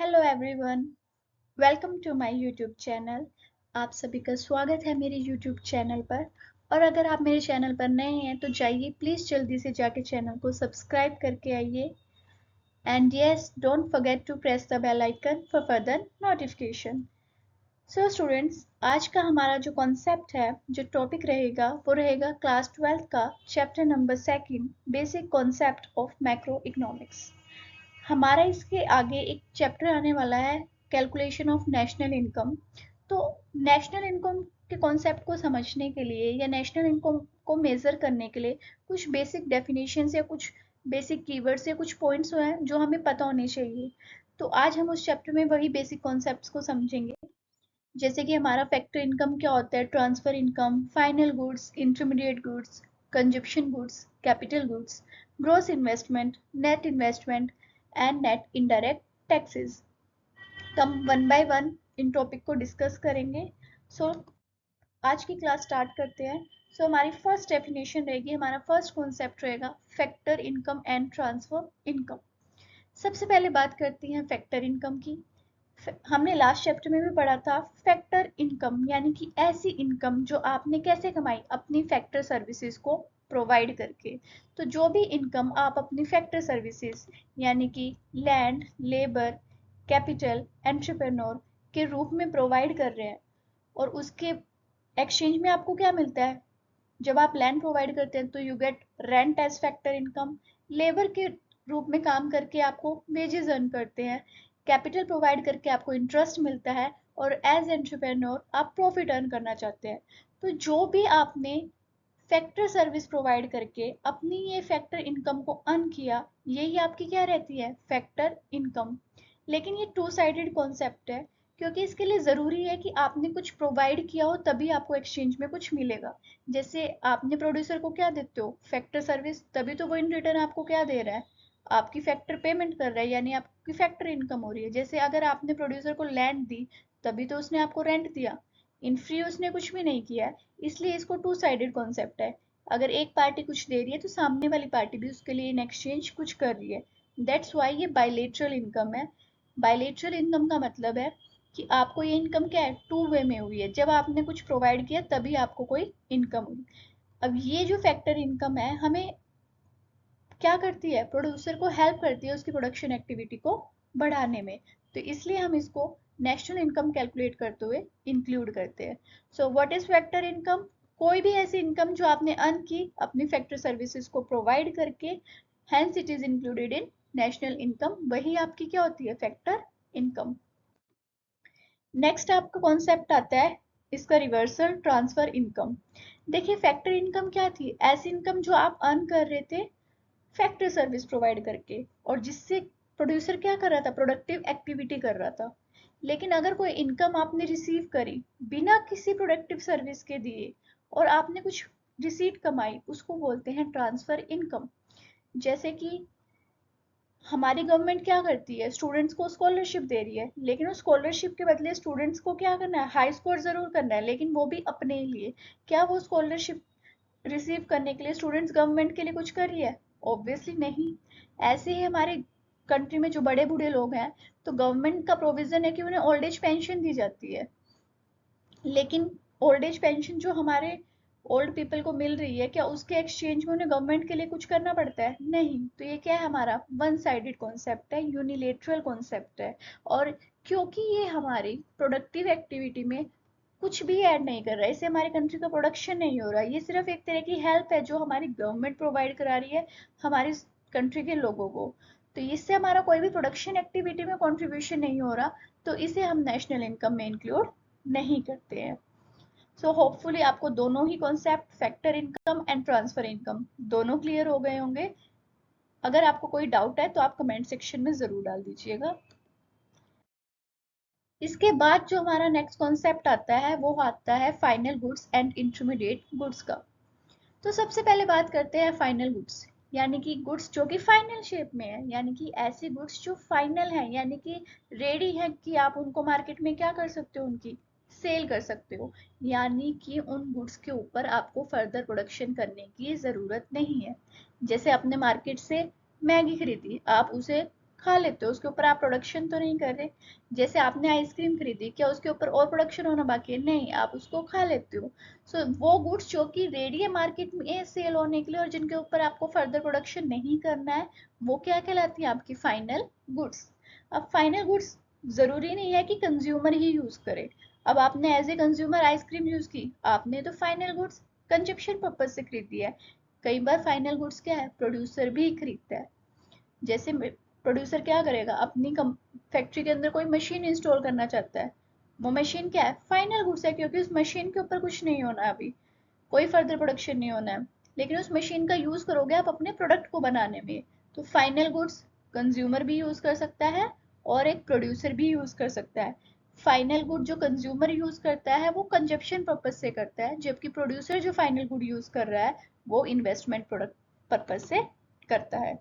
Hello everyone, welcome to my YouTube channel. आप सभी का स्वागत है मेरे यूट्यूब चैनल पर। और अगर आप मेरे चैनल पर नए हैं तो जाइए प्लीज़ जल्दी से जाके चैनल को सब्सक्राइब करके आइए। And yes, don't forget to press the bell icon for further notification. So students, आज का हमारा जो कॉन्सेप्ट है, जो टॉपिक रहेगा वो रहेगा क्लास 12th का chapter number 2, basic concept of macro economics. हमारा इसके आगे एक चैप्टर आने वाला है, कैलकुलेशन ऑफ नेशनल इनकम। तो नेशनल इनकम के कॉन्सेप्ट को समझने के लिए या नेशनल इनकम को मेजर करने के लिए कुछ बेसिक डेफिनेशंस या कुछ बेसिक कीवर्ड्स या कुछ पॉइंट्स हैं जो हमें पता होने चाहिए। तो आज हम उस चैप्टर में वही बेसिक कॉन्सेप्ट्स को समझेंगे। जैसे कि हमारा फैक्टर इनकम क्या होता है, transfer income, final goods, intermediate goods, consumption goods, capital goods, gross investment, net investment and net indirect taxes. तो हम one by one in topic को डिस्कस करेंगे। सो आज की क्लास स्टार्ट करते हैं। सो हमारी फर्स्ट डेफिनेशन रहेगी, हमारा फर्स्ट कॉन्सेप्ट रहेगा factor income and transfer income. सबसे पहले बात करती हैं फैक्टर इनकम की। हमने लास्ट चैप्टर में भी पढ़ा था फैक्टर इनकम यानी कि ऐसी इनकम जो आपने कैसे कमाई, अपनी फैक्टर सर्विसेज को प्रोवाइड करके। तो जो भी इनकम आप अपनी फैक्टर सर्विसेज यानी कि लैंड, लेबर, कैपिटल, एंटरप्रेन्योर के रूप में प्रोवाइड कर रहे हैं, और उसके एक्सचेंज में आपको क्या मिलता है। जब आप लैंड प्रोवाइड करते हैं तो you get rent age factor income. Labour के रूप में काम करके आपको वेजेस अर्न करते हैं। कैपिटल प्रोवाइड करके आपको इंटरेस्ट मिलता है। और एज एंटरप्रेन्योर आप प्रॉफिट अर्न करना चाहते हैं। तो जो भी आपने फैक्टर सर्विस प्रोवाइड करके अपनी ये फैक्टर इनकम को अर्न किया, यही आपकी क्या रहती है, फैक्टर इनकम। लेकिन ये टू साइडेड कॉन्सेप्ट है, क्योंकि इसके लिए ज़रूरी है कि आपने कुछ प्रोवाइड किया हो तभी आपको एक्सचेंज में कुछ मिलेगा। जैसे आपने प्रोड्यूसर को क्या देते हो, फैक्टर सर्विस, तभी तो वो इन रिटर्न आपको क्या दे रहा है, आपकी फैक्टर पेमेंट कर रहा है, यानी आपकी फैक्टर इनकम हो रही है। जैसे अगर आपने प्रोड्यूसर को लैंड दी, तभी तो उसने आपको रेंट दिया, इन फ्री उसने कुछ भी नहीं किया है। इसलिए इसको टू साइडेड कॉन्सेप्ट है। अगर एक पार्टी कुछ दे रही है तो सामने वाली पार्टी भी उसके लिए इन एक्सचेंज कुछ कर रही है। दैट्स वाई ये बायलेटरल इनकम है। बायलेटरल इनकम का मतलब है कि आपको ये इनकम क्या है, टू वे में हुई है। जब आपने कुछ प्रोवाइड किया तभी आपको कोई इनकम हुई। अब ये जो फैक्टर इनकम है, हमें क्या करती है, प्रोड्यूसर को हेल्प करती है उसकी प्रोडक्शन एक्टिविटी को बढ़ाने में। तो इसलिए हम इसको नेशनल इनकम कैलकुलेट करते हुए इंक्लूड करते हैं। So what is factor income, कोई भी ऐसी इनकम जो आपने अर्न की अपनी फैक्टर सर्विसेज को प्रोवाइड करके, hence it is included in national income, वही आपकी क्या होती है, फैक्टर इनकम। नेक्स्ट आपका कॉन्सेप्ट आता है इसका रिवर्सल, ट्रांसफर इनकम। देखिए फैक्टर इनकम क्या थी, ऐसी इनकम जो आप अर्न कर रहे थे फैक्टर सर्विस प्रोवाइड करके, और जिससे प्रोड्यूसर क्या कर रहा था, प्रोडक्टिव एक्टिविटी कर रहा था। लेकिन अगर कोई इनकम आपने रिसीव करी बिना किसी प्रोडक्टिव सर्विस के दिए, और आपने कुछ रिसीट कमाई, उसको बोलते हैं ट्रांसफर इनकम। जैसे कि हमारी गवर्नमेंट क्या करती है, स्टूडेंट्स को स्कॉलरशिप दे रही है, लेकिन उस स्कॉलरशिप के बदले स्टूडेंट्स को क्या करना है, हाई स्कोर जरूर करना है, लेकिन वो भी अपने लिए। क्या वो स्कॉलरशिप रिसीव करने के लिए स्टूडेंट्स गवर्नमेंट के लिए कुछ कर रही है, ऑब्वियसली नहीं। ऐसे ही हमारे कंट्री में जो बड़े बूढ़े लोग हैं, तो गवर्नमेंट का प्रोविजन है कि उन्हें ओल्ड एज पेंशन दी जाती है। लेकिन ओल्ड एज पेंशन जो हमारे ओल्ड पीपल को मिल रही है, क्या उसके एक्सचेंज में उन्हें गवर्नमेंट के लिए कुछ करना पड़ता है, नहीं। तो ये क्या है, हमारा वन साइडेड कॉन्सेप्ट है, यूनिलेटरल कॉन्सेप्ट है। और क्योंकि ये हमारी प्रोडक्टिव एक्टिविटी में कुछ भी ऐड नहीं कर रहा है, इससे हमारी कंट्री का प्रोडक्शन नहीं हो रहा, ये सिर्फ एक तरह की हेल्प है जो हमारी गवर्नमेंट प्रोवाइड करा रही है हमारी कंट्री के लोगों को। तो इससे हमारा कोई भी प्रोडक्शन एक्टिविटी में कंट्रीब्यूशन नहीं हो रहा, तो इसे हम नेशनल इनकम में इंक्लूड नहीं करते हैं। सो होपफुली आपको दोनों ही concept, factor income and transfer income, दोनों क्लियर हो गए होंगे। अगर आपको कोई डाउट है तो आप कमेंट सेक्शन में जरूर डाल दीजिएगा। इसके बाद जो हमारा नेक्स्ट कॉन्सेप्ट आता है वो आता है final goods and intermediate goods का। तो सबसे पहले बात करते हैं फाइनल गुड्स, यानी कि गुड्स जो कि फाइनल शेप में है, यानी कि ऐसी गुड्स जो फाइनल है, यानी कि रेडी है कि आप उनको मार्केट में क्या कर सकते हो, उनकी सेल कर सकते हो। यानी कि उन गुड्स के ऊपर आपको फर्दर प्रोडक्शन करने की ज़रूरत नहीं है। जैसे आपने मार्केट से मैगी खरीदी, आप उसे खा लेते हो, उसके ऊपर आप प्रोडक्शन तो नहीं कर रहे। जैसे आपने आइसक्रीम खरीदी, क्या उसके ऊपर और प्रोडक्शन होना बाकी है? नहीं, आप उसको खा लेते हो। सो वो गुड्स जो कि रेडी है मार्केट में सेल होने के लिए और जिनके ऊपर आपको फर्दर प्रोडक्शन नहीं करना है, वो क्या कहलाती है? आपकी फाइनल गुड्स। अब फाइनल गुड्स जरूरी नहीं है कि कंज्यूमर ही यूज करे। अब आपने as a consumer ice cream use की, आपने तो फाइनल गुड्स कंजप्शन पर्पज से खरीदी है। कई बार फाइनल गुड्स क्या है, प्रोड्यूसर भी खरीदता है। जैसे प्रोड्यूसर क्या करेगा, अपनी फैक्ट्री के अंदर कोई मशीन इंस्टॉल करना चाहता है, वो मशीन क्या है, फाइनल गुड्स है, क्योंकि उस मशीन के ऊपर कुछ नहीं होना है, अभी कोई फर्दर प्रोडक्शन नहीं होना है, लेकिन उस मशीन का यूज करोगे आप अपने प्रोडक्ट को बनाने में। तो फाइनल गुड्स कंज्यूमर भी यूज कर सकता है और एक प्रोड्यूसर भी यूज कर सकता है। फाइनल गुड जो कंज्यूमर यूज करता है वो कंजप्शन पर्पज से करता है, जबकि प्रोड्यूसर जो फाइनल गुड यूज कर रहा है वो इन्वेस्टमेंट प्रोडक्ट पर्पज से करता है।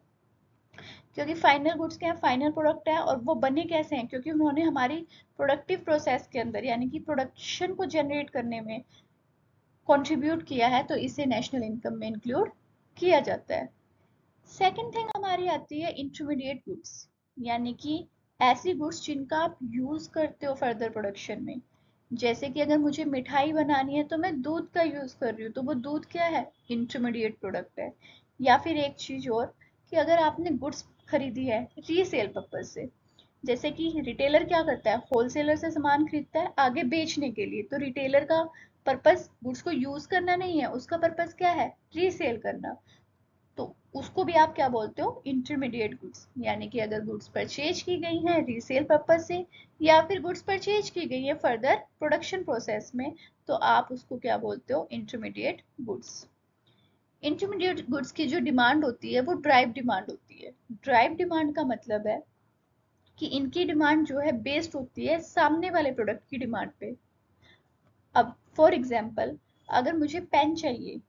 क्योंकि फाइनल गुड्स क्या है, फाइनल प्रोडक्ट है, और वो बने कैसे हैं, क्योंकि उन्होंने हमारी प्रोडक्टिव प्रोसेस के अंदर यानी कि प्रोडक्शन को जनरेट करने में कंट्रीब्यूट किया है, तो इसे नेशनल इनकम में इंक्लूड किया जाता है। सेकंड थिंग हमारी आती है इंटरमीडिएट गुड्स, यानी कि ऐसी गुड्स जिनका आप यूज करते हो फर्दर प्रोडक्शन में। जैसे कि अगर मुझे मिठाई बनानी है तो मैं दूध का यूज कर रही हूँ, तो वो दूध क्या है, इंटरमीडिएट प्रोडक्ट है। या फिर एक चीज और, कि अगर आपने गुड्स खरीदी है रीसेल पर्पज से, जैसे कि रिटेलर क्या करता है, होलसेलर से सामान खरीदता है आगे बेचने के लिए, तो रिटेलर का पर्पस गुड्स को यूज करना नहीं है, उसका पर्पस क्या है, रीसेल करना। तो उसको भी आप क्या बोलते हो, इंटरमीडिएट गुड्स। यानी कि अगर गुड्स परचेज की गई हैं रीसेल पर्पज से या फिर गुड्स परचेज की गई है फर्दर प्रोडक्शन प्रोसेस में, तो आप उसको क्या बोलते हो, इंटरमीडिएट गुड्स। इंटरमीडिएट गुड्स की जो डिमांड होती है वो ड्राइव डिमांड होती है। ड्राइव डिमांड का मतलब है कि इनकी डिमांड जो है बेस्ड होती है सामने वाले प्रोडक्ट की डिमांड पे। अब फॉर एग्जाम्पल, अगर मुझे पेन चाहिए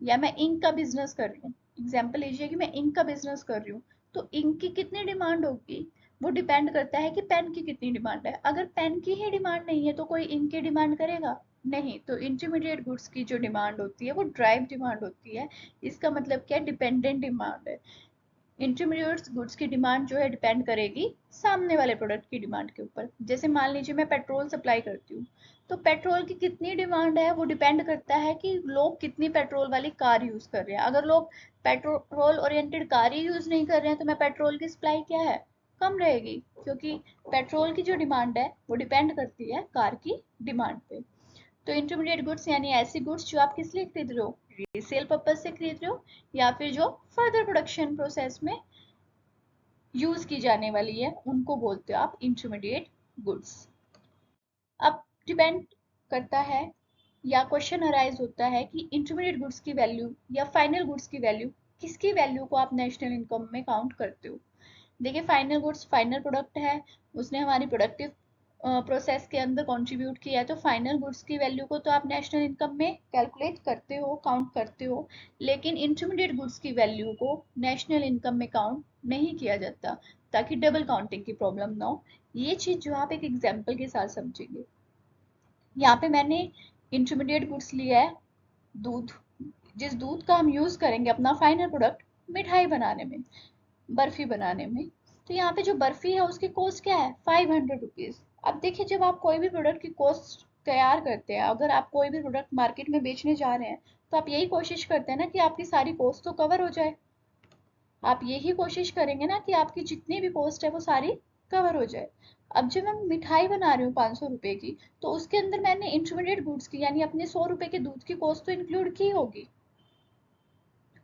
या मैं इंक का बिजनेस कर रही हूँ, एग्जाम्पल लीजिए कि मैं इंक का बिजनेस कर रही हूँ, तो इंक की कितनी डिमांड होगी, वो डिपेंड करता है कि पेन की कितनी डिमांड है। अगर पेन की ही डिमांड नहीं है तो कोई इंक की डिमांड करेगा नहीं। तो इंटरमीडिएट गुड्स की जो डिमांड होती है वो ड्राइव डिमांड होती है। इसका मतलब क्या है, डिपेंडेंट डिमांड है। इंटरमीडिएट गुड्स की डिमांड जो है डिपेंड करेगी सामने वाले प्रोडक्ट की डिमांड के ऊपर। जैसे मान लीजिए मैं पेट्रोल सप्लाई करती हूँ, तो पेट्रोल की कितनी डिमांड है वो डिपेंड करता है कि लोग कितनी पेट्रोल वाली कार यूज कर रहे हैं। अगर लोग पेट्रोल ओरिएंटेड कार ही यूज नहीं कर रहे हैं तो मैं पेट्रोल की सप्लाई क्या है, कम रहेगी, क्योंकि पेट्रोल की जो डिमांड है वो डिपेंड करती है कार की डिमांड पे। तो इंटरमीडिएट गुड्स यानी ऐसी गुड्स जो आप किस लिए खरीद रहे हो, रीसेल पर्पज से खरीद रहे हो, या फिर जो फर्दर प्रोडक्शन प्रोसेस में यूज की जाने वाली है, उनको बोलते हो आप इंटरमीडिएट गुड्स। अब डिपेंड करता है या क्वेश्चन अराइज होता है कि इंटरमीडिएट गुड्स की वैल्यू या फाइनल गुड्स की वैल्यू, किसकी वैल्यू को आप नेशनल इनकम में काउंट करते हो। देखिए, फाइनल गुड्स फाइनल प्रोडक्ट है, उसने हमारी प्रोडक्टिव प्रोसेस के अंदर कंट्रीब्यूट किया है, तो फाइनल गुड्स की वैल्यू को तो आप नेशनल इनकम में कैलकुलेट करते हो, काउंट करते हो। लेकिन इंटरमीडिएट गुड्स की वैल्यू को नेशनल इनकम में काउंट नहीं किया जाता, ताकि डबल काउंटिंग की प्रॉब्लम ना हो। ये चीज जो आप एक एग्जाम्पल के साथ समझेंगे। यहाँ पे मैंने इंटरमीडिएट गुड्स लिया है दूध, जिस दूध का हम यूज करेंगे अपना फाइनल प्रोडक्ट मिठाई बनाने में, बर्फी बनाने में। तो यहाँ पे जो बर्फी है उसकी कॉस्ट क्या है, 500 रुपीज। अब देखिए, जब आप कोई भी प्रोडक्ट की कॉस्ट तैयार करते हैं, अगर आप कोई भी प्रोडक्ट मार्केट में बेचने जा रहे हैं, तो आप यही कोशिश करते हैं ना कि आपकी सारी कॉस्ट तो कवर हो जाए। आप यही कोशिश करेंगे ना कि आपकी जितनी भी कॉस्ट है वो सारी कवर हो जाए। अब जब मैं मिठाई बना रही हूँ 500 रुपए की, तो उसके अंदर मैंने इंटरमीडिएट गुड्स की यानी अपने 100 रुपए के दूध की कॉस्ट तो इंक्लूड की होगी।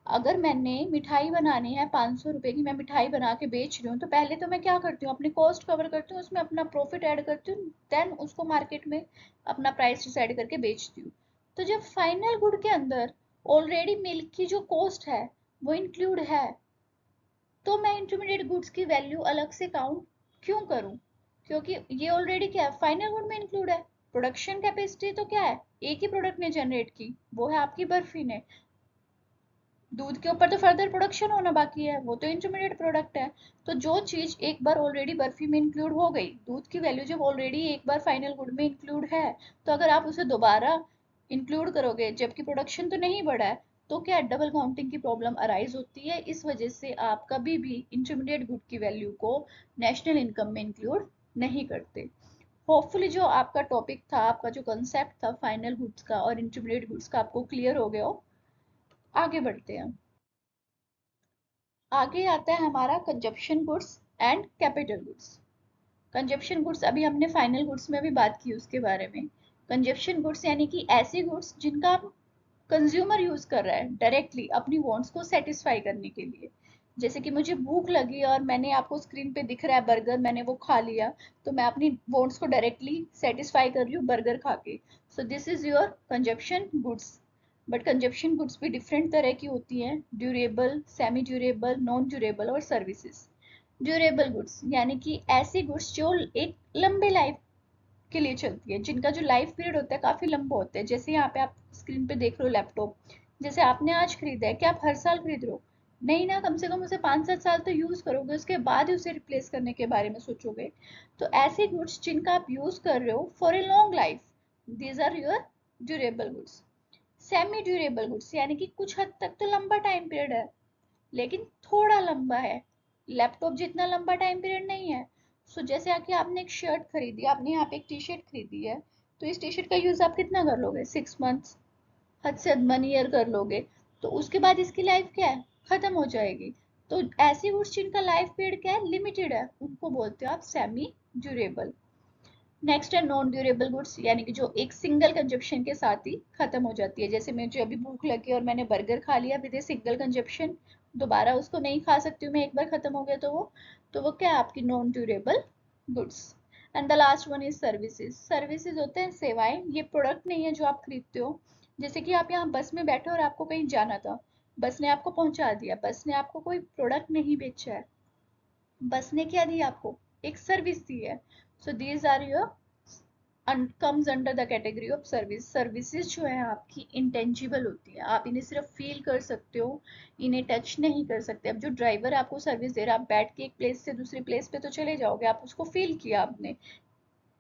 अगर मैंने मिठाई बनानी है 500 रुपए की, मैं मिठाई बना के बेच रही हूँ, तो पहले तो मैं क्या करती हूँ, अपनी कॉस्ट कवर करती हूँ, उसमें अपना प्रॉफिट ऐड करती हूँ, देन उसको मार्केट में अपना प्राइस डिसाइड करके बेचती हूँ। तो जब फाइनल गुड के अंदर ऑलरेडी मिल्क की जो कॉस्ट है वो इंक्लूड है, तो मैं इंटरमीडिएट गुड्स की वैल्यू अलग से काउंट क्यों करूं, क्योंकि ये ऑलरेडी क्या है, फाइनल गुड में इंक्लूड है। प्रोडक्शन कैपेसिटी तो क्या है, एक ही प्रोडक्ट ने जनरेट की, वो है आपकी बर्फी ने। दूध के ऊपर तो फर्दर प्रोडक्शन होना बाकी है, वो तो इंटरमीडिएट प्रोडक्ट है। तो जो चीज एक बार ऑलरेडी बर्फी में इंक्लूड हो गई, दूध की वैल्यू जब ऑलरेडी एक बार फाइनल गुड में इंक्लूड है, तो अगर आप उसे दोबारा इंक्लूड करोगे जबकि प्रोडक्शन तो नहीं बढ़ा है, तो क्या डबल काउंटिंग की प्रॉब्लम अराइज होती है। इस वजह से आप कभी भी इंटरमीडिएट गुड की वैल्यू को नेशनल इनकम में इंक्लूड नहीं करते। होपफुली जो आपका टॉपिक था, आपका जो कंसेप्ट था फाइनल गुड्स का और इंटरमीडिएट गुड्स का, आपको क्लियर हो गया हो। आगे बढ़ते हैं। आगे आता है हमारा consumption goods and capital goods. Consumption goods अभी हमने फाइनल गुड्स में भी बात की उसके बारे में। कंजप्शन गुड्स यानी कि ऐसी गुड्स जिनका कंज्यूमर यूज कर रहा है डायरेक्टली अपनी वांट्स को सेटिस्फाई करने के लिए। जैसे कि मुझे भूख लगी और मैंने, आपको स्क्रीन पे दिख रहा है बर्गर, मैंने वो खा लिया, तो मैं अपनी वांट्स को डायरेक्टली सेटिस्फाई कर रही हूँ बर्गर खा के। सो this is your consumption goods. But consumption goods भी डिफरेंट तरह की होती हैं, durable, semi durable, non durable और सर्विसेज। ड्यूरेबल गुड्स यानी कि ऐसी गुड्स जो एक लंबे लाइफ के लिए चलती है, जिनका जो लाइफ पीरियड होता है काफी लंबा होता है। जैसे यहाँ पे आप स्क्रीन पे देख रहे हो लैपटॉप, जैसे आपने आज खरीदा है, क्या आप हर साल खरीद रहे हो? नहीं ना, कम से कम उसे 5-7 साल तो यूज करोगे, उसके बाद ही उसे रिप्लेस करने के बारे में सोचोगे। तो ऐसे गुड्स जिनका आप यूज कर रहे हो for a long life, these are your durable goods. Semi durable goods यानी कि कुछ हद तक तो लंबा टाइम पीरियड है, लेकिन थोड़ा लंबा है, लैपटॉप जितना लंबा टाइम पीरियड नहीं है। सो जैसे आके आपने एक शर्ट खरीदी, आपने यहाँ पे एक टी शर्ट खरीदी है, तो इस टी शर्ट का यूज आप कितना कर लोगे? 6 मंथ्स, हद से हद 1 ईयर कर लोगे। तो उसके बाद इसकी लाइफ क्या है? खत्म हो जाएगी। तो ऐसी गुड्स जिनका लाइफ पीरियड क्या है? लिमिटेड है, उनको बोलते हो आप सेमी ड्यूरेबल। नेक्स्ट है नॉन ड्यूरेबल गुड्स, यानी कि जो एक सिंगल कंजप्शन के साथ ही खत्म हो जाती है। जैसे मुझे अभी भूख लगी और मैंने बर्गर खा लिया विद ए सिंगल कंजप्शन, दोबारा उसको नहीं खा सकती हूँ मैं, एक बार खत्म हो गया तो वो क्या है? आपकी non durable goods. And the last one is services. Services होते हैं सेवाएं, ये प्रोडक्ट नहीं है जो आप खरीदते हो। जैसे कि आप यहाँ बस में बैठे और आपको कहीं जाना था, बस ने आपको पहुंचा दिया, बस ने आपको कोई प्रोडक्ट नहीं बेचा है, बस ने क्या दिया आपको? एक सर्विस दी है। So these are your comes under the category of service। Services जो है आपकी इंटेंजिबल होती है, आप इन्हें सिर्फ फील कर सकते हो, इन्हें टच नहीं कर सकते। अब जो ड्राइवर आपको सर्विस दे रहा है, आप बैठ के एक प्लेस से दूसरी प्लेस पे तो चले जाओगे, आप उसको फील किया आपने,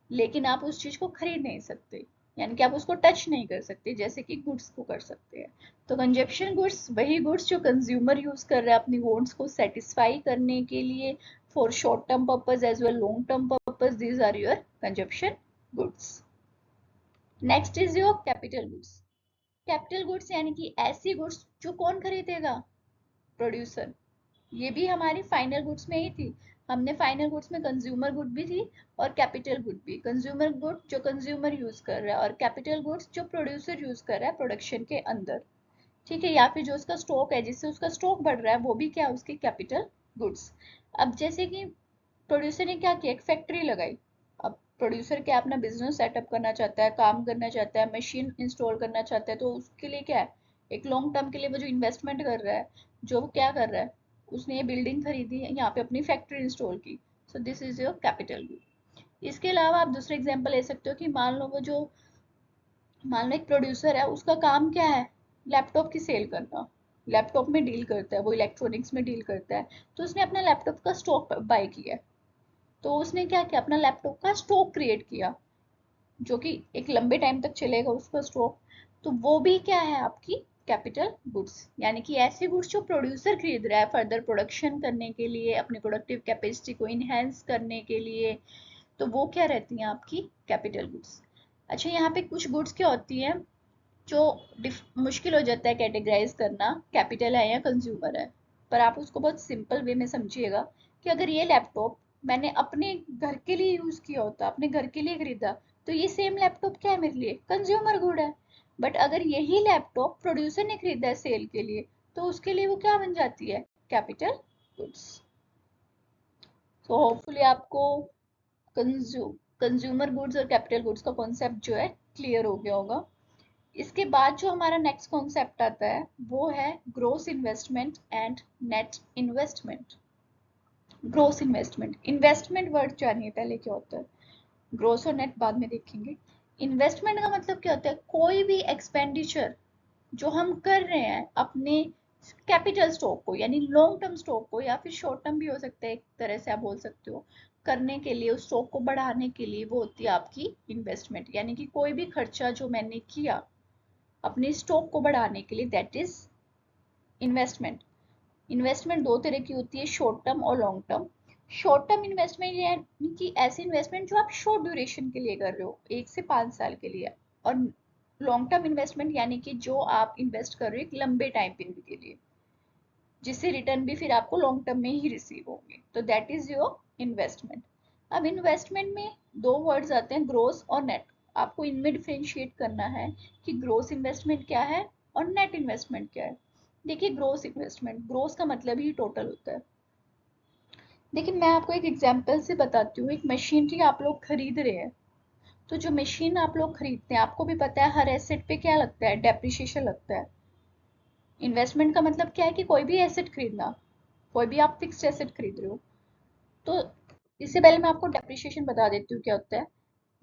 लेकिन आप उस चीज को खरीद नहीं सकते, यानी कि आप उसको टच नहीं कर सकते जैसे कि गुड्स को कर सकते हैं। तो कंजप्शन गुड्स वही गुड्स जो कंज्यूमर यूज कर रहा है अपनी वांट्स को सेटिस्फाई करने के लिए, for short term purpose as well long term purpose, these are your consumption goods. Next is your capital goods. Capital goods यानी कि ऐसी गुड्स जो कौन खरीदेगा? प्रोड्यूसर। ये भी हमारी फाइनल गुड्स में ही थी। हमने फाइनल गुड्स में कंज्यूमर गुड भी थी और कैपिटल गुड भी। कंज्यूमर गुड जो कंज्यूमर यूज कर रहा है और कैपिटल गुड्स जो प्रोड्यूसर यूज कर रहा है प्रोडक्शन के अंदर, ठीक है, या फिर जो उसका स्टॉक है, जिससे उसका स्टॉक बढ़ रहा है, वो भी क्या है? उसकी कैपिटल गुड्स। अब जैसे कि प्रोड्यूसर ने क्या किया? एक फैक्ट्री लगाई। अब प्रोड्यूसर क्या अपना बिजनेस सेटअप करना चाहता है, काम करना चाहता है, मशीन इंस्टॉल करना चाहता है, तो उसके लिए क्या है? एक लॉन्ग टर्म के लिए वो जो इन्वेस्टमेंट कर रहा है, जो वो क्या कर रहा है? उसने ये बिल्डिंग खरीदी, यहाँ पे अपनी फैक्ट्री इंस्टॉल की। सो this is your capital good. इसके अलावा आप दूसरे एग्जाम्पल ले सकते हो कि मान लो एक प्रोड्यूसर है, उसका काम क्या है? लैपटॉप की सेल करना, लैपटॉप में डील करता है, वो इलेक्ट्रॉनिक्स में डील करता है। तो उसने अपना लैपटॉप का स्टॉक बाय किया, तो उसने क्या किया? अपना लैपटॉप का स्टॉक क्रिएट किया, जो कि एक लंबे टाइम तक चलेगा उसका स्टॉक। तो वो भी क्या है? आपकी कैपिटल गुड्स। यानी कि ऐसे गुड्स जो प्रोड्यूसर खरीद रहा है फर्दर प्रोडक्शन करने के लिए, अपनी प्रोडक्टिव कैपेसिटी को इनहेंस करने के लिए, तो वो क्या रहती हैं? आपकी कैपिटल गुड्स। अच्छा, यहाँ पे कुछ गुड्स क्या होती हैं जो मुश्किल हो जाता है कैटेगराइज करना, कैपिटल है या कंज्यूमर है। पर आप उसको बहुत सिंपल वे में समझिएगा कि अगर ये लैपटॉप मैंने अपने घर के लिए यूज किया होता, अपने घर के लिए खरीदा, तो ये सेम लैपटॉप क्या है मेरे लिए? कंज्यूमर गुड है। बट अगर यही लैपटॉप प्रोड्यूसर ने खरीदा है सेल के लिए, तो उसके लिए वो क्या बन जाती है? Capital goods. तो होपफुली आपको कंज्यूमर गुड्स और कैपिटल गुड्स का कॉन्सेप्ट जो है क्लियर हो गया होगा। इसके बाद जो हमारा नेक्स्ट कॉन्सेप्ट आता है वो है gross investment and net investment. Gross investment, investment word जानिए पहले क्या होता है, ग्रोस और नेट बाद में देखेंगे। इन्वेस्टमेंट का मतलब क्या होता है? कोई भी एक्सपेंडिचर जो हम कर रहे हैं अपने कैपिटल स्टॉक को, यानी लॉन्ग टर्म स्टॉक को, या फिर शॉर्ट टर्म भी हो सकता है, एक तरह से आप बोल सकते हो, करने के लिए, उस स्टॉक को बढ़ाने के लिए, वो होती है आपकी इन्वेस्टमेंट। यानी कि कोई भी खर्चा जो मैंने किया अपने स्टॉक को बढ़ाने के लिए, दैट इज इन्वेस्टमेंट, इन्वेस्टमेंट दो तरह की होती है, शॉर्ट टर्म और long term. Short term investment यानी कि ऐसी इन्वेस्टमेंट जो आप शॉर्ट ड्यूरेशन के लिए कर रहे हो, 1 से 5 साल के लिए। और लॉन्ग टर्म इन्वेस्टमेंट यानी कि जो आप इन्वेस्ट कर रहे हो एक लंबे टाइम पीरियड के लिए, जिससे रिटर्न भी फिर आपको लॉन्ग टर्म में ही रिसीव होंगे। तो दैट इज योर इन्वेस्टमेंट। अब इन्वेस्टमेंट में दो वर्ड्स आते हैं, ग्रोस और नेट। आपको इनमें डिफरेंशिएट करना है कि ग्रोस इन्वेस्टमेंट क्या है और नेट इन्वेस्टमेंट क्या है। देखिए, ग्रोस इन्वेस्टमेंट, ग्रोस का मतलब ही टोटल होता है। देखिए, मैं आपको एक एग्जांपल से बताती हूँ। एक मशीनरी आप लोग खरीद रहे हैं, तो जो मशीन आप लोग खरीदते हैं, आपको भी पता है हर एसेट पे क्या लगता है, डेप्रिसिएशन लगता है। इन्वेस्टमेंट का मतलब क्या है कि कोई भी एसेट खरीदना, कोई भी आप फिक्स्ड एसेट खरीद रहे हो। तो इससे पहले मैं आपको डेप्रिसिएशन बता देती हूँ क्या होता है।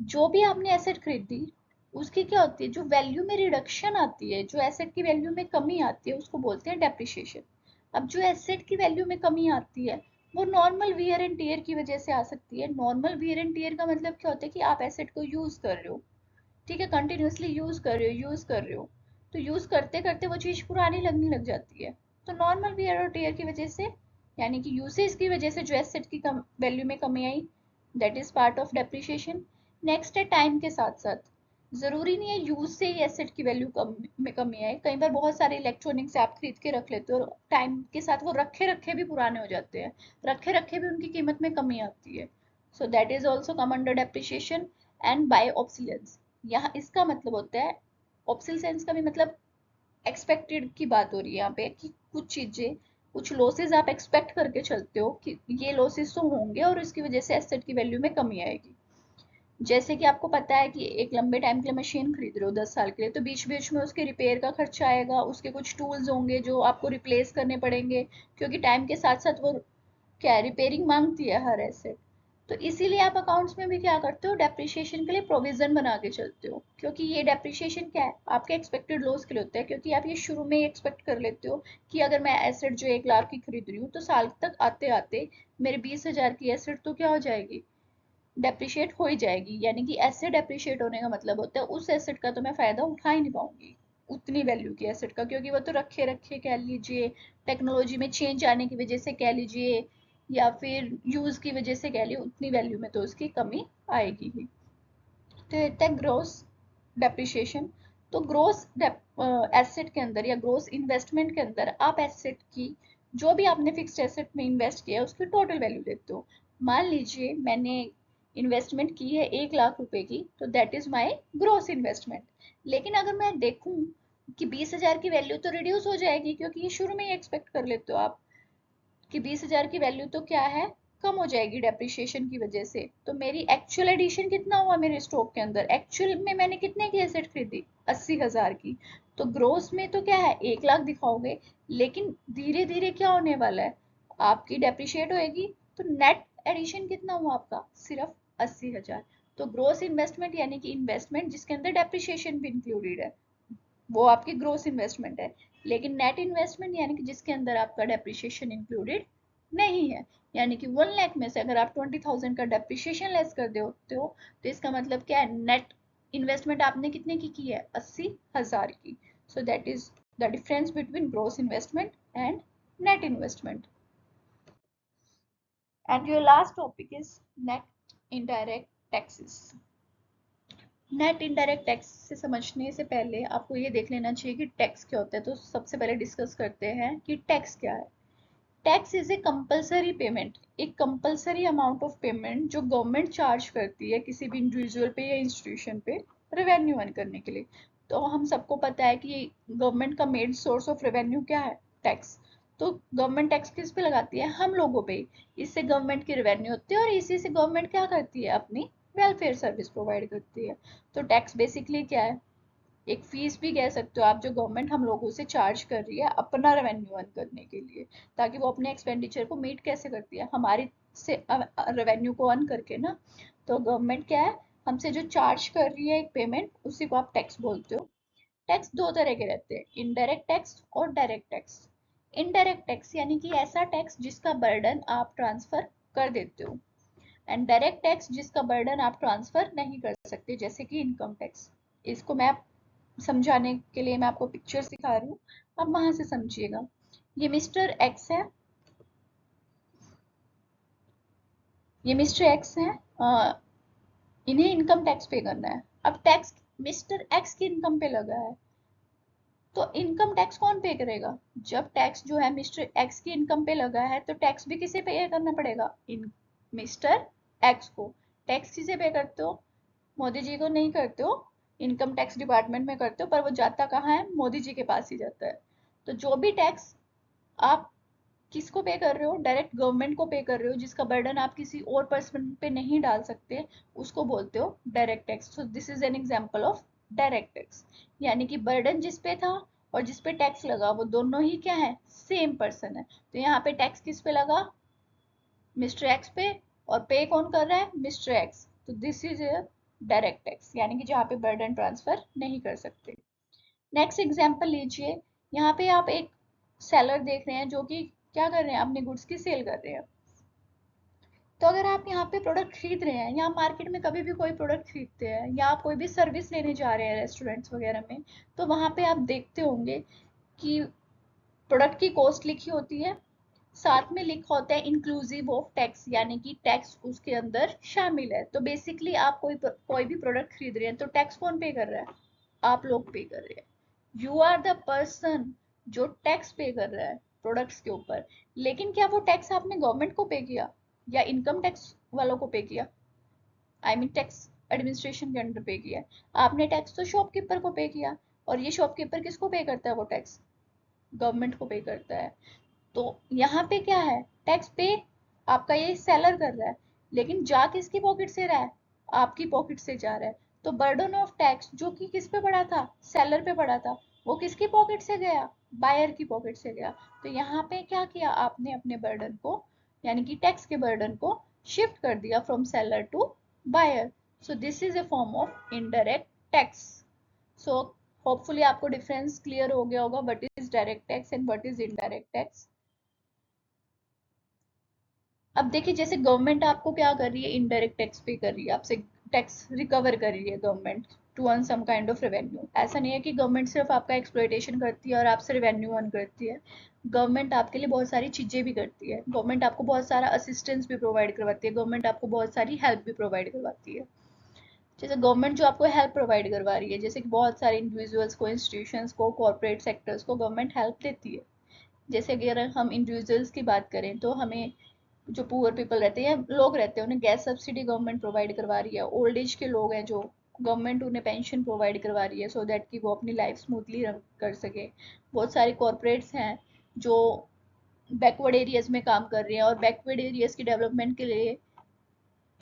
जो भी आपने एसेट खरीदी, उसकी क्या होती है, जो वैल्यू में रिडक्शन आती है, जो एसेट की वैल्यू में कमी आती है, उसको बोलते हैं डेप्रिसिएशन। अब जो एसेट की वैल्यू में कमी आती है, वो नॉर्मल वियर एंड टीयर की वजह से आ सकती है। नॉर्मल वियर एंड टीयर का मतलब क्या होता है कि आप एसेट को यूज कर रहे हो, ठीक है, कंटिन्यूअसली यूज कर रहे हो, यूज कर रहे हो, तो यूज करते करते वो चीज पुरानी लगने लग जाती है। तो नॉर्मल वियर और टेयर की वजह से, यानी कि यूसेज की वजह से जो एसेट की वैल्यू में कमी आई, that is part of depreciation. Next है टाइम के साथ साथ। जरूरी नहीं है यूज से ही एसेट की वैल्यू में कमी आए। कई बार बहुत सारे इलेक्ट्रॉनिक्स आप खरीद के रख लेते हो और टाइम के साथ वो रखे रखे भी पुराने हो जाते हैं, रखे रखे भी उनकी कीमत में कमी आती है। So that is also come under depreciation. And by obsolescence, यहाँ इसका मतलब होता है, ऑब्सोलेंस का भी मतलब एक्सपेक्टेड की बात हो रही है यहाँ पे, कि कुछ चीजें, कुछ लॉसेस आप एक्सपेक्ट करके चलते हो कि ये लॉसेस तो होंगे और इसकी वजह से एसेट की वैल्यू में कमी आएगी। जैसे कि आपको पता है कि एक लंबे टाइम के लिए मशीन खरीद रहे हो 10 साल के लिए, तो बीच बीच में उसके रिपेयर का खर्चा आएगा, उसके कुछ टूल्स होंगे जो आपको रिप्लेस करने पड़ेंगे, क्योंकि टाइम के साथ साथ वो क्या रिपेयरिंग मांगती है हर एसेट। तो इसीलिए आप अकाउंट्स में भी क्या करते हो, डेप्रिसिएशन के लिए प्रोविजन बना के चलते हो, क्योंकि ये डेप्रिसिएशन क्या है, आपके एक्सपेक्टेड लॉस के लिए होता है। क्योंकि आप ये शुरू में ही एक्सपेक्ट कर लेते हो कि अगर मैं एसेट जो 1 लाख की खरीद रही हूँ, तो साल तक आते आते मेरे 20,000 की एसेट तो क्या हो जाएगी, डेप्रिशिएट हो ही जाएगी। यानी कि एसेट डेप्रिशिएट होने का मतलब होता है उस एसेट का तो मैं फायदा उठा ही नहीं पाऊंगी, उतनी वैल्यू की एसेट का, क्योंकि वो तो रखे रखे कह लीजिए, टेक्नोलॉजी में चेंज आने की वजह से कह लीजिए, या फिर यूज की वजह से कह लीजिए, उतनी वैल्यू में तो उसकी कमी आएगी ही। तो ये था ग्रोस डेप्रिसिएशन। तो ग्रोस एसेट के अंदर या ग्रोस इन्वेस्टमेंट के अंदर आप एसेट की, जो भी आपने फिक्स्ड एसेट में इन्वेस्ट किया है, उसकी टोटल वैल्यू देते हो। मान लीजिए मैंने इन्वेस्टमेंट की है 1 लाख रुपए की, तो that is my gross investment. लेकिन अगर मैं देखूं कि 20,000 की वैल्यू तो रिड्यूस हो जाएगी, क्योंकि ये शुरू में ही एक्सपेक्ट कर लेते हो आप कि 20,000 की वैल्यू तो क्या है, कम हो जाएगी डेप्रिसिएशन की वजह से। तो मेरी एक्चुअल एडिशन कितना हुआ मेरे स्टॉक के अंदर, एक्चुअल में मैंने कितने की एसेट खरीदी, 80,000 की। तो ग्रोस में तो क्या है, 1 लाख दिखाओगे, लेकिन धीरे धीरे क्या होने वाला है, आपकी डेप्रिशिएट होएगी, तो नेट एडिशन कितना हुआ आपका, सिर्फ 80,000। तो ग्रोस इन्वेस्टमेंट यानी कि इन्वेस्टमेंट जिसके अंदर डेप्रिसिएशन भी इंक्लूडेड है, वो आपकी ग्रोस इन्वेस्टमेंट है। लेकिन नेट इन्वेस्टमेंट यानी कि जिसके अंदर आपका डेप्रिसिएशन इंक्लूडेड नहीं है, यानी कि 1 लाख में से अगर आप 20,000 का डेप्रिसिएशन लेस कर देते हो, तो इसका मतलब क्या है, नेट इन्वेस्टमेंट आपने कितने की है, 80,000 की। So that is the difference between gross investment and net investment. And your last topic is net indirect taxes. Net indirect tax से समझने से पहले आपको ये देख लेना चाहिए कि टैक्स क्या होता है। तो सबसे पहले डिस्कस करते हैं कि टैक्स क्या है। Tax is a compulsory payment, एक कंपलसरी अमाउंट ऑफ पेमेंट जो गवर्नमेंट चार्ज करती है किसी भी इंडिविजुअल पे या इंस्टीट्यूशन पे रेवेन्यू अर्न करने के लिए। तो हम सबको पता है कि गवर्नमेंट का मेन सोर्स ऑफ रेवेन्यू क्या है, टैक्स। तो गवर्नमेंट टैक्स किस पे लगाती है, हम लोगों पे। इससे गवर्नमेंट की रेवेन्यू होती है और इसी से गवर्नमेंट क्या करती है, अपनी वेलफेयर सर्विस प्रोवाइड करती है। तो टैक्स बेसिकली क्या है, एक फीस भी कह सकते हो आप, जो गवर्नमेंट हम लोगों से चार्ज कर रही है अपना रेवेन्यू अर्न करने के लिए, ताकि वो अपने एक्सपेंडिचर को मीट कैसे करती है, हमारी से रेवेन्यू को अर्न करके ना। तो गवर्नमेंट क्या है, हमसे जो चार्ज कर रही है एक पेमेंट, उसी को आप टैक्स बोलते हो। टैक्स दो तरह के रहते हैं, इनडायरेक्ट टैक्स और डायरेक्ट टैक्स। इनडायरेक्ट टैक्स यानी कि ऐसा टैक्स जिसका बर्डन आप ट्रांसफर कर देते हो, एंड डायरेक्ट टैक्स जिसका बर्डन आप ट्रांसफर नहीं कर सकते, जैसे कि इनकम टैक्स। इसको मैं समझाने के लिए मैं आपको पिक्चर दिखा रही हूँ, आप वहां से समझिएगा। ये मिस्टर एक्स है, ये मिस्टर एक्स है, इन्हें इनकम टैक्स पे करना है। अब टैक्स मिस्टर एक्स की इनकम पे लगा है, तो इनकम टैक्स कौन पे करेगा? जब टैक्स जो है मिस्टर एक्स की इनकम पे लगा है तो टैक्स भी किसे पे करना पड़ेगा? इन मिस्टर एक्स को। टैक्स किसे पे करते हो? मोदी जी को नहीं करते हो, इनकम टैक्स डिपार्टमेंट में करते हो, पर वो जाता कहाँ है? मोदी जी के पास ही जाता है। तो जो भी टैक्स आप किसको पे कर रहे हो? डायरेक्ट गवर्नमेंट को पे कर रहे हो, जिसका बर्डन आप किसी और पर्सन पे नहीं डाल सकते, उसको बोलते हो direct tax. So this is an example of direct tax, यानी कि बर्डन जिस पे था और जिस पे टैक्स लगा वो दोनों ही क्या है? सेम पर्सन है। तो यहाँ पे टैक्स किस पे लगा? मिस्टर एक्स पे। और पे कौन कर रहा है? Mister X. तो this is a direct tax, यानी कि जहाँ पे बर्डन ट्रांसफर नहीं कर सकते। नेक्स्ट एग्जांपल लीजिए। यहाँ पे आप एक सेलर देख रहे हैं जो कि क्या कर रहे हैं? अपने गुड्स की सेल कर रहे हैं। तो अगर आप यहाँ पे प्रोडक्ट खरीद रहे हैं, या मार्केट में कभी भी कोई प्रोडक्ट खरीदते हैं, या आप कोई भी सर्विस लेने जा रहे हैं रेस्टोरेंट्स वगैरह में, तो वहाँ पे आप देखते होंगे कि प्रोडक्ट की कॉस्ट लिखी होती है, साथ में लिखा होता है इंक्लूसिव ऑफ टैक्स, यानी कि टैक्स उसके अंदर शामिल है। तो बेसिकली आप कोई भी प्रोडक्ट खरीद रहे हैं तो टैक्स कौन पे कर रहा है? आप लोग पे कर रहे हैं। यू आर द पर्सन जो टैक्स पे कर रहा है प्रोडक्ट्स के ऊपर। लेकिन क्या वो टैक्स आपने गवर्नमेंट को पे किया या इनकम टैक्स वालों को पे किया? आई मीन टैक्स एडमिनिस्ट्रेशन के अंडर पे किया। आपने टैक्स तो शॉपकीपर को पे किया, और ये शॉपकीपर किसको पे करता है? वो टैक्स गवर्नमेंट को पे करता है। तो यहाँ पे क्या है? टैक्स पे आपका ये सेलर कर रहा है, लेकिन जा किसकी पॉकेट से रहा है? आपकी पॉकेट से जा रहा है। तो बर्डन ऑफ टैक्स जो कि किस पे पड़ा था? सेलर पे पड़ा था, वो किसकी पॉकेट से गया? बायर की पॉकेट से गया। तो यहाँ पे क्या किया आपने? अपने बर्डन को, यानी कि टैक्स के बर्डन को शिफ्ट कर दिया from seller to buyer. So this is a form of indirect tax. So hopefully आपको डिफरेंस क्लियर हो गया होगा, what is direct tax and what is indirect tax. अब देखिए, जैसे गवर्नमेंट आपको क्या कर रही है? इनडायरेक्ट टैक्स पे कर रही है, आपसे टैक्स रिकवर कर रही है government to earn some kind of revenue. ऐसा नहीं है कि गवर्नमेंट सिर्फ आपका एक्सप्लॉइटेशन करती है और आपसे रेवेन्यू अर्न करती है। गवर्नमेंट आपके लिए बहुत सारी चीजें भी करती है। गवर्नमेंट आपको बहुत सारा असिस्टेंस भी प्रोवाइड करवाती है, गवर्नमेंट आपको बहुत सारी हेल्प भी प्रोवाइड करवाती है। जैसे गवर्नमेंट जो आपको हेल्प प्रोवाइड करवा रही है, जैसे कि बहुत सारे इंडिविजुअल्स को, इंस्टीट्यूशंस को, कॉर्पोरेट सेक्टर्स को गवर्नमेंट हेल्प देती है। जैसे अगर हम इंडिविजुअल्स की बात करें तो हमें, जो पुअर पीपल रहते हैं, लोग रहते हैं, उन्हें गैस सब्सिडी गवर्नमेंट प्रोवाइड करवा रही है। ओल्ड एज के लोग हैं जो, गवर्नमेंट उन्हें पेंशन प्रोवाइड करवा रही है, सो दैट कि वो अपनी लाइफ स्मूथली रन कर सके। बहुत सारे कॉरपोरेट्स हैं जो बैकवर्ड एरियाज में काम कर रहे हैं, और बैकवर्ड एरियाज की डेवलपमेंट के लिए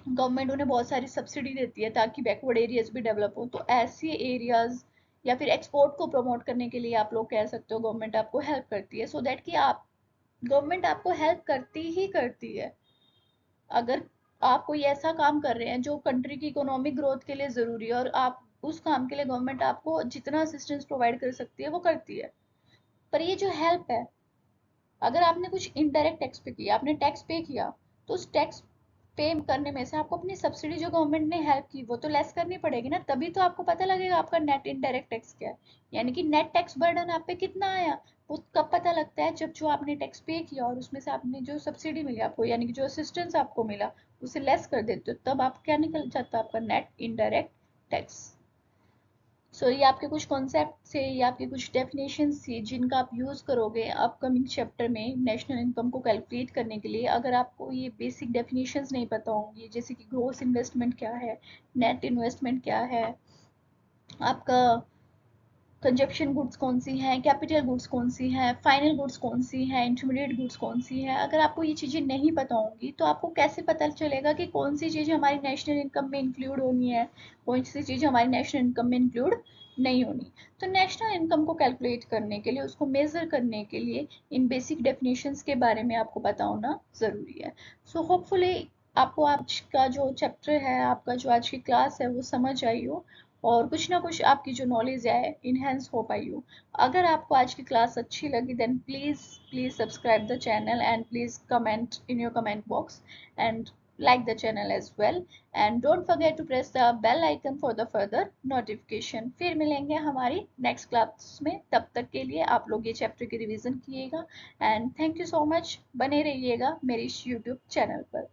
गवर्नमेंट उन्हें बहुत सारी सब्सिडी देती है ताकि बैकवर्ड एरियाज भी डेवलप हो। तो ऐसे एरियाज, या फिर एक्सपोर्ट को प्रमोट करने के लिए आप लोग कह सकते हो गवर्नमेंट आपको हेल्प करती है, सो दैट कि आप, गवर्नमेंट आपको हेल्प करती ही करती है। अगर आप कोई ऐसा काम कर रहे हैं जो कंट्री की इकोनॉमिक ग्रोथ के लिए ज़रूरी है, और आप उस काम के लिए गवर्नमेंट आपको जितना असिस्टेंस प्रोवाइड कर सकती है वो करती है। पर ये जो हेल्प है, अगर आपने कुछ इनडायरेक्ट टैक्स पे किया, आपने टैक्स पे किया, तो उस टैक्स पे करने में से आपको अपनी सब्सिडी जो गवर्नमेंट ने हेल्प की वो तो लेस करनी पड़ेगी ना, तभी तो आपको पता लगेगा आपका नेट इनडायरेक्ट टैक्स क्या है। यानी कि नेट टैक्स बर्डन आप पे कितना आया, वो कब पता लगता है? जब जो आपने टैक्स पे किया और उसमें से आपने जो सब्सिडी मिली आपको, यानी कि जो असिस्टेंस आपको मिला, उसे लेस कर देते हो, तब आप क्या निकल जाता है? आपका नेट इनडायरेक्ट टैक्स। सो ये आपके कुछ कॉन्सेप्ट थे, ये आपके कुछ डेफिनेशंस थी जिनका आप यूज़ करोगे अपकमिंग चैप्टर में नेशनल इनकम को कैलकुलेट करने के लिए। अगर आपको ये बेसिक डेफिनेशंस नहीं पता होंगी, जैसे कि ग्रोस इन्वेस्टमेंट क्या है, नेट इन्वेस्टमेंट क्या है, आपका कंजप्शन गुड्स कौन सी हैं, कैपिटल गुड्स कौन सी हैं, फाइनल गुड्स कौन सी हैं, इंटरमीडिएट गुड्स कौन सी हैं, अगर आपको ये चीज़ें नहीं पता होंगी तो आपको कैसे पता चलेगा कि कौन सी चीज़ हमारी नेशनल इनकम में इंक्लूड होनी है, कौन सी चीज़ हमारी नेशनल इनकम में इंक्लूड नहीं होनी। तो नेशनल इनकम को कैलकुलेट करने के लिए, उसको मेजर करने के लिए, इन बेसिक डेफिनेशंस के बारे में आपको पता होना ज़रूरी है। सो होपफुली आपको आज का जो चैप्टर है, आपका जो आज की क्लास है वो समझ आई हो, और कुछ ना कुछ आपकी जो नॉलेज है इनहेंस हो पाई हो। अगर आपको आज की क्लास अच्छी लगी, then please please subscribe the channel, and please comment in your comment box, and like the channel as well, and don't forget to press the bell icon for the further notification. फिर मिलेंगे हमारी next class में, तब तक के लिए आप लोग ये चैप्टर की रिवीजन कीजिएगा, and thank you so much. बने रहिएगा मेरे इस यूट्यूब चैनल पर।